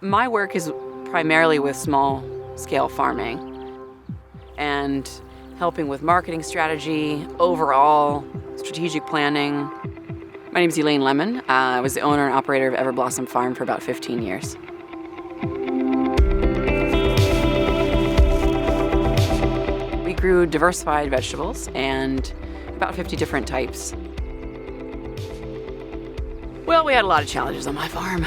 My work is primarily with small-scale farming and helping with marketing strategy, overall strategic planning. My name is Elaine Lemon. I was the owner and operator of Everblossom Farm for about 15 years. We grew diversified vegetables and about 50 different types. Well, we had a lot of challenges on my farm.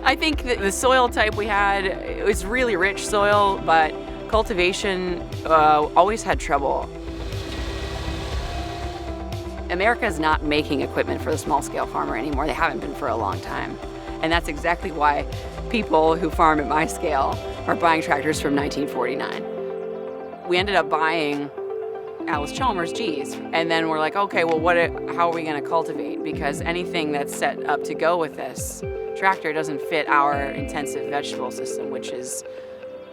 I think that the soil type we had, it was really rich soil, but cultivation always had trouble. America is not making equipment for the small-scale farmer anymore. They haven't been for a long time. And that's exactly why people who farm at my scale are buying tractors from 1949. We ended up buying Alice Chalmers G's. And then we're like, okay, well, how are we gonna cultivate? Because anything that's set up to go with this tractor doesn't fit our intensive vegetable system, which is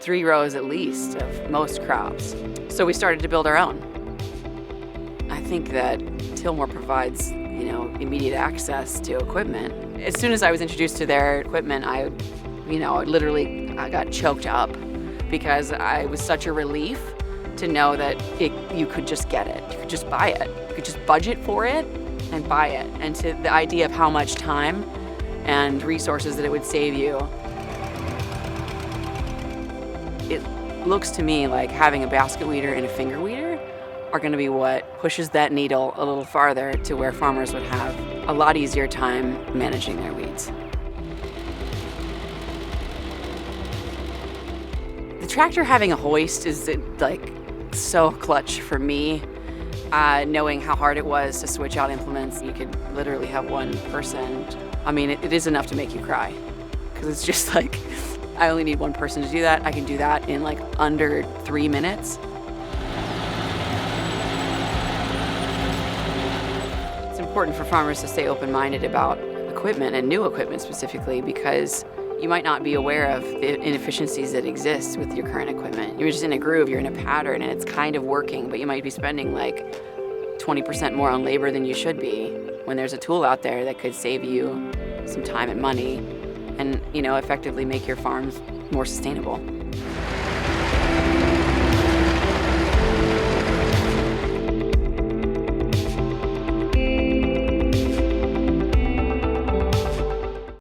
3 rows at least of most crops. So we started to build our own. I think that Tilmor provides, immediate access to equipment. As soon as I was introduced to their equipment, I got choked up because it was such a relief to know that you could just get it. You could just buy it. You could just budget for it and buy it. And to the idea of how much time and resources that it would save you, it looks to me like having a basket weeder and a finger weeder are going to be what pushes that needle a little farther to where farmers would have a lot easier time managing their weeds. The tractor having a hoist is so clutch for me, knowing how hard it was to switch out implements. You could literally have one person. I mean, it is enough to make you cry, because it's just like, I only need one person to do that. I can do that in under 3 minutes. It's important for farmers to stay open-minded about equipment and new equipment specifically, because you might not be aware of the inefficiencies that exist with your current equipment. You're just in a groove, you're in a pattern, and it's kind of working, but you might be spending 20% more on labor than you should be, when there's a tool out there that could save you some time and money and, effectively make your farms more sustainable.